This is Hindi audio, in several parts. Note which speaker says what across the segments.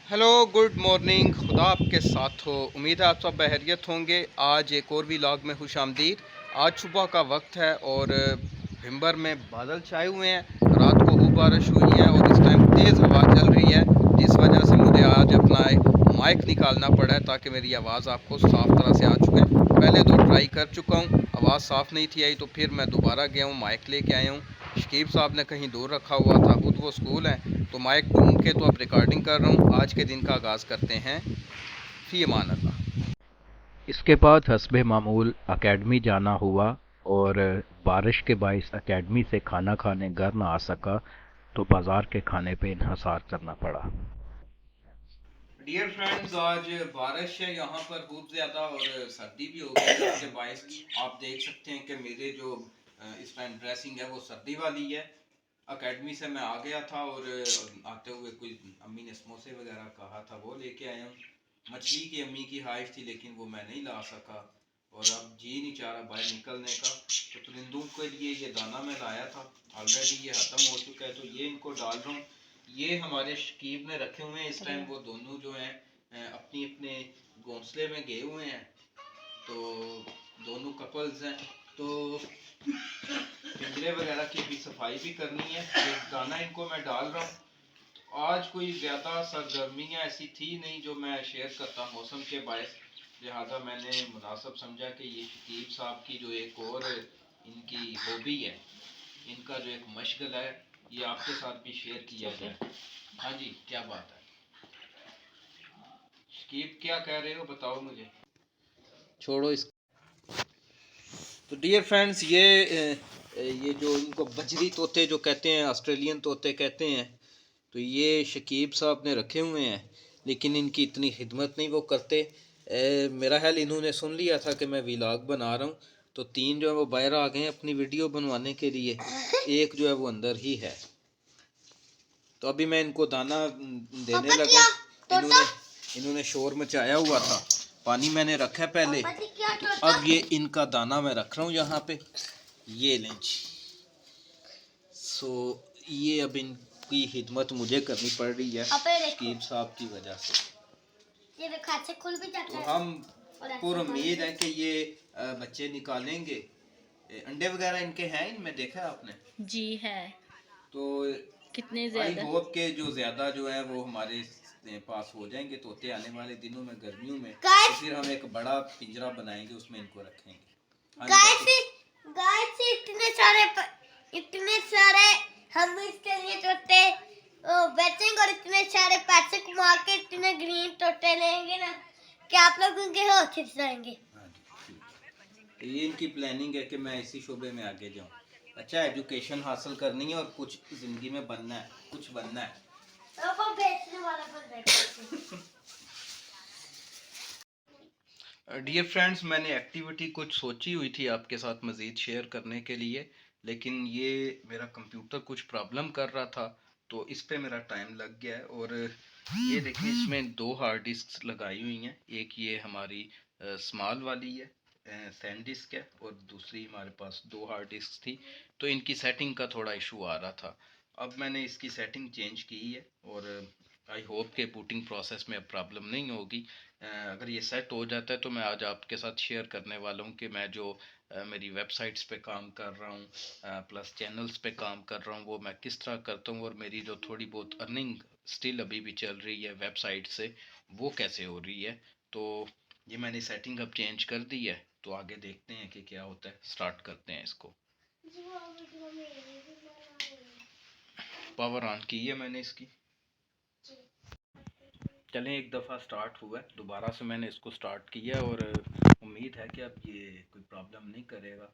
Speaker 1: Hello good morning. खुदा आपके साथ हो। उम्मीद है आप सब बहरियत होंगे। आज एक और व्लॉग में खुश आमदीद। आज सुबह का वक्त है और भिम्बर में बादल छाए हुए हैं। रात को खूब बारिश हुई है और इस टाइम तेज़ हवा चल रही है, जिस वजह से मुझे आज अपना माइक निकालना पड़ा है ताकि मेरी आवाज़ आपको साफ़ तरह से आ चुके। पहले तो ट्राई कर चुका हूँ, आवाज़ साफ़ नहीं थी आई, तो फिर मैं दोबारा गया हूँ, माइक लेके आया हूँ। शकीब साहब ने कहीं दूर रखा हुआ था, खुद वो स्कूल है, तो माइक ढूंढ के तो अब रिकॉर्डिंग कर रहा हूँ। आज के दिन का आगाज़ करते हैं। फ़ी अमान अल्लाह।
Speaker 2: इसके बाद हस्बे मामूल अकेडमी जाना हुआ और बारिश के बाइस अकेडमी से खाना खाने घर ना आ सका तो बाजार के खाने पे इन्हसार करना पड़ा।
Speaker 1: डियर फ्रेंड्स, आज बारिश है यहाँ पर खूब ज़्यादा और सर्दी भी हो गई है, जिसके बायस आप देख सकते हैं कि मेरे जो इस टाइम ड्रेसिंग है वो सर्दी वाली है। अकेडमी से मैं आ गया था और आते हुए कोई अम्मी ने समोसे वगैरह कहा था, वो लेके आया हूँ। मछली की अम्मी की ख्वाहिश थी लेकिन वो मैं नहीं ला सका और अब जी नहीं चाह रहा बाहर निकलने का। तो परिंदों के लिए ये दाना मैं लाया था, ऑलरेडी ये ख़त्म हो चुका है, तो ये इनको डाल रहा हूँ। ये हमारे शकीब ने रखे हुए हैं इस टाइम, वो दोनों जो हैं अपनी अपने घोंसले में गए हुए हैं। तो दोनों कपल्स हैं, तो पिंजरे वगैरह की भी सफाई भी करनी है। ये दाना इनको मैं डाल रहा हूँ। आज कोई ज़्यादा सरगर्मियाँ ऐसी थी नहीं जो मैं शेयर करता मौसम के बायस, लिहाजा मैंने मुनासिब समझा कि ये शकीब साहब की जो एक और इनकी हॉबी है, इनका जो एक मशगल है, ये आपके साथ भी शेयर किया जाए। हाँ जी, क्या बात है शकीब, क्या कह रहे हो बताओ मुझे। छोड़ो इस। तो डियर फ्रेंड्स, ये जो इनको बजरी तोते जो कहते हैं, ऑस्ट्रेलियन तोते कहते हैं, तो ये शकीब साहब ने रखे हुए हैं, लेकिन इनकी इतनी खिदमत नहीं वो करते। मेरा ख्याल इन्होंने सुन लिया था कि मैं व्लॉग बना रहा हूँ, तो तीन जो है वो बाहर आ गए हैं अपनी वीडियो बनवाने के लिए, एक जो है वो अंदर ही है। तो अभी मैं इनको दाना देने लगा। इन्होंने इन्होंने शोर मचाया हुआ था। पानी मैंने रखा है पहले, तो अब ये इनका दाना मैं रख रहा हूँ यहाँ पे। ये लें जी। सो ये अब इनकी खिदमत मुझे करनी पड़ रही है शकीब साहब की वजह से। तो हम पूरी उम्मीद है कि ये बच्चे निकालेंगे। अंडे वगैरह इनके हैं, इनमें देखा है आपने?
Speaker 3: जी है।
Speaker 1: तो
Speaker 3: कितने
Speaker 1: आई
Speaker 3: ज्यादा।
Speaker 1: होप के जो ज़्यादा जो है वो हमारे पास हो जाएंगे तोते आने वाले दिनों में, गर्मियों में, तो फिर हम एक बड़ा पिंजरा बनाएंगे, उसमें इनको रखेंगे। गाइस इतने सारे हम इसके लिए तोते बेचेंगे और इतने सारे पैसे कमा के इतने ग्रीन तोते लेंगे ना कि आप लोग उनके होश खिंच जाएंगे। हाँ जी, ठीक। ये इनकी प्लानिंग है कि मैं इसी शोबे में आगे जाऊँ। अच्छा एजुकेशन हासिल करनी है और कुछ ज़िंदगी में बनना है, कुछ बनना है। अब वो बेचने वाला बन जाएगा। डियर फ्रेंड्स, मैंने एक्टिविटी कुछ सोची हुई थी आपके साथ मज़ीद शेयर करने के लिए, लेकिन ये मेरा कंप्यूटर कुछ प्रॉब्लम कर रहा था, तो इस पे मेरा टाइम लग गया है। और ये देखिए, इसमें दो हार्ड डिस्क लगाई हुई हैं। एक ये हमारी स्मॉल वाली है, सैंड डिस्क है, और दूसरी हमारे पास दो हार्ड डिस्क थी, तो इनकी सेटिंग का थोड़ा इशू आ रहा था। अब मैंने इसकी सेटिंग चेंज की है और आई होप के बूटिंग प्रोसेस में अब प्रॉब्लम नहीं होगी। अगर ये सेट हो जाता है तो मैं आज आपके साथ शेयर करने वाला हूँ कि मैं जो मेरी वेबसाइट्स पे काम कर रहा हूँ प्लस चैनल्स पे काम कर रहा हूँ, वो मैं किस तरह करता हूँ, और मेरी जो थोड़ी बहुत अर्निंग स्टिल अभी भी चल रही है वेबसाइट से, वो कैसे हो रही है। तो ये मैंने सेटिंग अब चेंज कर दी है, तो आगे देखते हैं कि क्या होता है। स्टार्ट करते हैं इसको। पावर ऑन की है मैंने इसकी। चलें, एक दफ़ा स्टार्ट हुआ है, दोबारा से मैंने इसको स्टार्ट किया और उम्मीद है कि अब ये कोई प्रॉब्लम नहीं करेगा,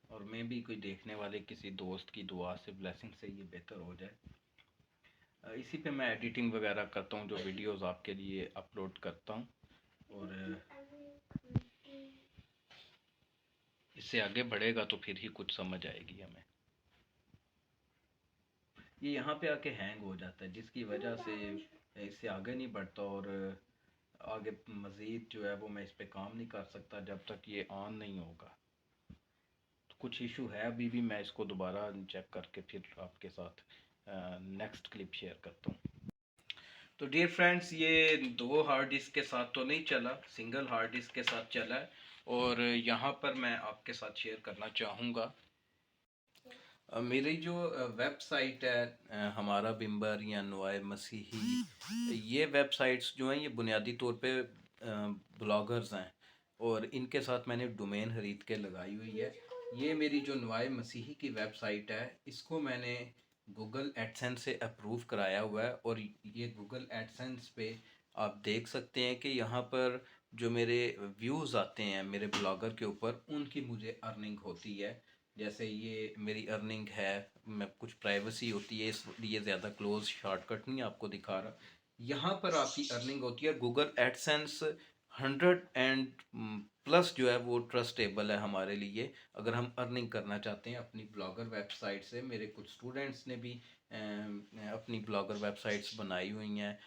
Speaker 1: और मैं भी कोई देखने वाले किसी दोस्त की दुआ से, ब्लेसिंग से ये बेहतर हो जाए। इसी पे मैं एडिटिंग वगैरह करता हूँ, जो वीडियोस आपके लिए अपलोड करता हूँ, और इससे आगे बढ़ेगा तो फिर ही कुछ समझ आएगी हमें। ये यहाँ पे आके हैंग हो जाता है, जिसकी वजह से इससे आगे नहीं बढ़ता, और आगे मज़ीद जो है वो मैं इस पे काम नहीं कर सकता जब तक ये ऑन नहीं होगा। तो कुछ इशू है अभी भी, मैं इसको दोबारा चेक करके फिर आपके साथ नेक्स्ट क्लिप शेयर करता हूँ। तो डियर फ्रेंड्स, ये 2 हार्ड डिस्क के साथ तो नहीं चला, सिंगल हार्ड डिस्क के साथ चला है। और यहाँ पर मैं आपके साथ शेयर करना चाहूँगा मेरी जो वेबसाइट है, हमारा बिम्बर या नुआए मसीही, ये वेबसाइट्स जो हैं ये बुनियादी तौर पे ब्लॉगर्स हैं और इनके साथ मैंने डोमेन ख़रीद के लगाई हुई है। ये मेरी जो नुआए मसीही की वेबसाइट है, इसको मैंने गूगल एडसेंस से अप्रूव कराया हुआ है और ये गूगल एडसेंस पे आप देख सकते हैं कि यहाँ पर जो मेरे व्यूज़ आते हैं मेरे ब्लॉगर के ऊपर, उनकी मुझे अर्निंग होती है। जैसे ये मेरी अर्निंग है, मैं कुछ प्राइवेसी होती है इसलिए ज़्यादा क्लोज शॉर्टकट नहीं आपको दिखा रहा। यहाँ पर आपकी अर्निंग होती है। गूगल एडसेंस 100+ जो है वो ट्रस्टेबल है हमारे लिए, अगर हम अर्निंग करना चाहते हैं अपनी ब्लॉगर वेबसाइट से। मेरे कुछ स्टूडेंट्स ने भी अपनी ब्लॉगर वेबसाइट्स बनाई हुई हैं।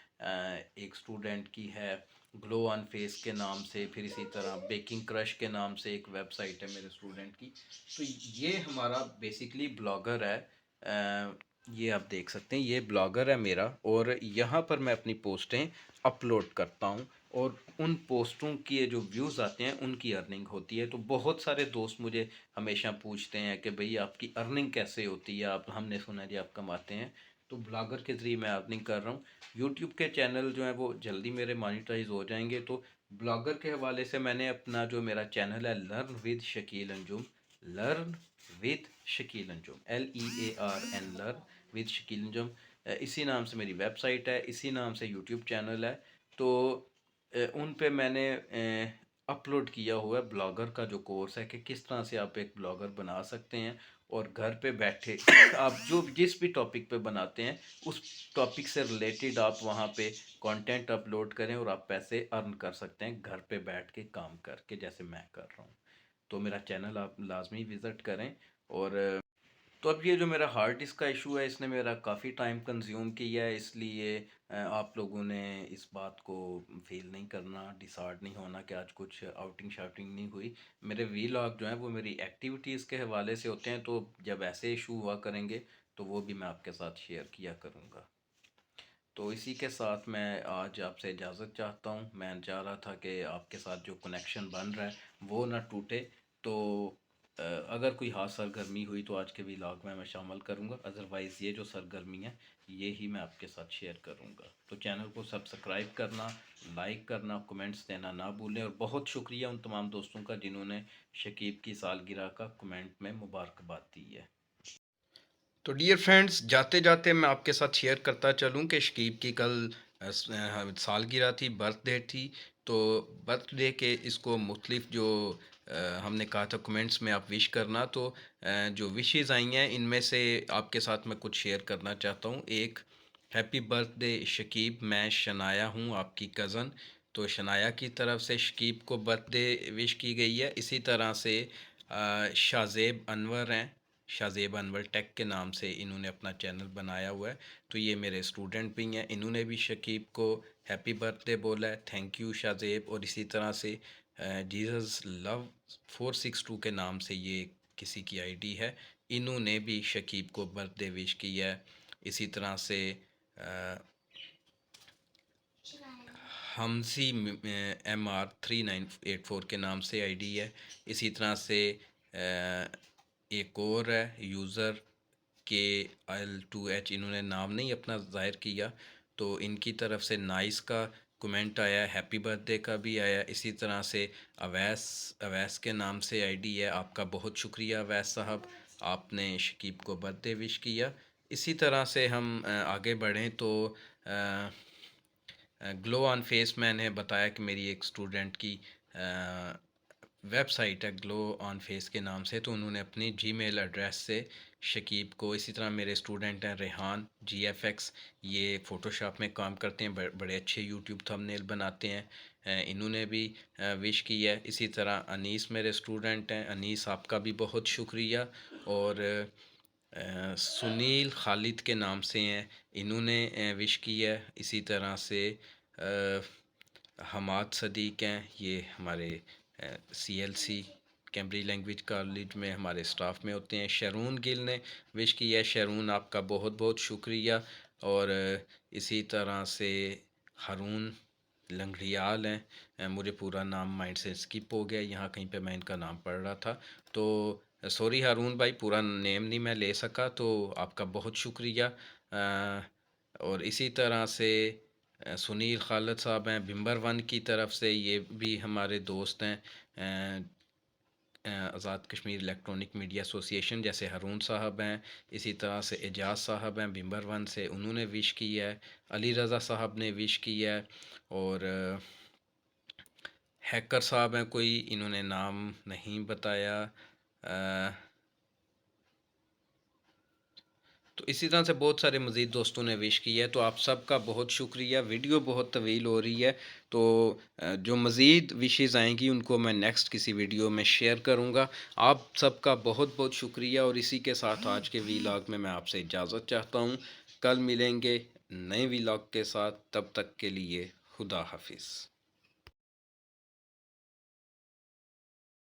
Speaker 1: एक स्टूडेंट की है ग्लो ऑन फेस के नाम से, फिर इसी तरह बेकिंग क्रश के नाम से एक वेबसाइट है मेरे स्टूडेंट की। तो ये हमारा बेसिकली ब्लॉगर है। ये आप देख सकते हैं, ये ब्लॉगर है मेरा और यहाँ पर मैं अपनी पोस्टें अपलोड करता हूँ और उन पोस्टों की जो व्यूज़ आते हैं उनकी अर्निंग होती है। तो बहुत सारे दोस्त मुझे हमेशा पूछते हैं कि भाई आपकी अर्निंग कैसे होती है, आप हमने सुना है जी आप कमाते हैं। तो ब्लॉगर के ज़रिए मैं अर्निंग कर रहा हूँ। यूट्यूब के चैनल जो हैं वो जल्दी मेरे मोनेटाइज हो जाएंगे। तो ब्लॉगर के हवाले से मैंने अपना जो मेरा चैनल है learn with Shakeel Anjum, learn with Shakeel Anjum, LEARN, learn with Shakeel Anjum, इसी नाम से मेरी वेबसाइट है, इसी नाम से यूट्यूब चैनल है। तो उन पे मैंने अपलोड किया हुआ है ब्लॉगर का जो कोर्स है कि किस तरह से आप एक ब्लॉगर बना सकते हैं और घर पे बैठे आप जो जिस भी टॉपिक पे बनाते हैं उस टॉपिक से रिलेटेड आप वहाँ पे कंटेंट अपलोड करें और आप पैसे अर्न कर सकते हैं घर पे बैठ के काम करके, जैसे मैं कर रहा हूँ। तो मेरा चैनल आप लाजमी विज़िट करें। और तो अब ये जो मेरा हार्ड डिस्क का इशू है इसने मेरा काफ़ी टाइम कंज्यूम किया है, इसलिए आप लोगों ने इस बात को फील नहीं करना, डिसहार्ड नहीं होना कि आज कुछ आउटिंग शाउटिंग नहीं हुई। मेरे वीलॉग जो हैं वो मेरी एक्टिविटीज़ के हवाले से होते हैं, तो जब ऐसे इशू हुआ करेंगे तो वो भी मैं आपके साथ शेयर किया करूँगा। तो इसी के साथ मैं आज आपसे इजाज़त चाहता हूँ। मैं चाह रहा था कि आपके साथ जो कनेक्शन बन रहा है वो ना टूटे। तो अगर कोई हाथ सरगर्मी हुई तो आज के व्लॉग में मैं शामिल करूँगा, अदरवाइज़ ये जो सरगर्मी है ये ही मैं आपके साथ शेयर करूँगा। तो चैनल को सब्सक्राइब करना, लाइक करना, कमेंट्स देना ना भूलें। और बहुत शुक्रिया उन तमाम दोस्तों का जिन्होंने शकीब की सालगिरह का कमेंट में मुबारकबाद दी है। तो डियर फ्रेंड्स, जाते जाते मैं आपके साथ शेयर करता चलूँ कि शकीब की कल सालगिरह थी, बर्थडे थी। तो बर्थडे के इसको मुख्तलिफ जो हमने कहा था कमेंट्स में आप विश करना, तो जो विशेज़ आई हैं इनमें से आपके साथ मैं कुछ शेयर करना चाहता हूँ। एक, हैप्पी बर्थडे शकीब, मैं शनाया हूँ आपकी कज़न। तो शनाया की तरफ से शकीब को बर्थडे विश की गई है। इसी तरह से शाज़ेब अनवर हैं, शाज़ेब अनवर टेक के नाम से इन्होंने अपना चैनल बनाया हुआ है। तो ये मेरे स्टूडेंट भी हैं, इन्होंने भी शकीब को हैप्पी बर्थडे बोला है, थैंक यू शाज़ेब। और इसी तरह से जीसस लव 462 के नाम से ये किसी की आईडी है, इन्होंने भी शकीब को बर्थडे विश किया है। इसी तरह से हमसी MR3984 के नाम से आईडी है। इसी तरह से एक और है यूज़र KL2H, इन्होंने नाम नहीं अपना ज़ाहिर किया। तो इनकी तरफ से नाइस का कमेंट आया, हैप्पी बर्थडे का भी आया। इसी तरह से अवैस के नाम से आईडी है। आपका बहुत शुक्रिया अवैस साहब, आपने शकीब को बर्थडे विश किया। इसी तरह से हम आगे बढ़ें तो ग्लो ऑन फेस, मैंने बताया कि मेरी एक स्टूडेंट की वेबसाइट है ग्लो ऑन फेस के नाम से। तो उन्होंने अपनी जीमेल एड्रेस से शकीब को, इसी तरह मेरे स्टूडेंट हैं रेहान GFX, ये फ़ोटोशॉप में काम करते हैं, बड़े अच्छे यूट्यूब थंबनेल बनाते हैं, इन्होंने भी विश की है। इसी तरह अनीस मेरे स्टूडेंट हैं, अनीस आपका भी बहुत शुक्रिया। और सुनील खालिद के नाम से हैं, इन्होंने विश की है। इसी तरह से हमाद सदीक हैं, ये हमारे CLC कैम्ब्रिज लैंग्वेज कॉलेज में हमारे स्टाफ में होते हैं। शरून गिल ने विश किया है, शरून आपका बहुत बहुत शुक्रिया। और
Speaker 2: इसी तरह से हारून लंगड़ियाल हैं। मुझे पूरा नाम माइंड से स्किप हो गया, यहाँ कहीं पे मैं इनका नाम पढ़ रहा था। तो सॉरी हारून भाई, पूरा नेम नहीं मैं ले सका, तो आपका बहुत शुक्रिया। और इसी तरह से सुनील खालिद साहब हैं बिम्बर वन की तरफ से, ये भी हमारे दोस्त हैं। Azad Kashmir electronic media association, जैसे हारून साहब हैं, इसी तरह से एजाज साहब हैं बिम्बर वन से, उन्होंने विश की है। अली रज़ा साहब ने विश की है। और हैकर साहब हैं कोई, इन्होंने नाम नहीं बताया। तो इसी तरह से बहुत सारे मज़ीद दोस्तों ने विश की है, तो आप सबका बहुत शुक्रिया। वीडियो बहुत तवील हो रही है, तो जो मज़ीद विशेज़ आएंगी उनको मैं नेक्स्ट किसी वीडियो में शेयर करूँगा। आप सबका बहुत बहुत शुक्रिया, और इसी के साथ आज के वीलॉग में मैं आपसे इजाज़त चाहता हूँ। कल मिलेंगे नए वीलॉग के साथ, तब तक के लिए खुदा हाफिज़।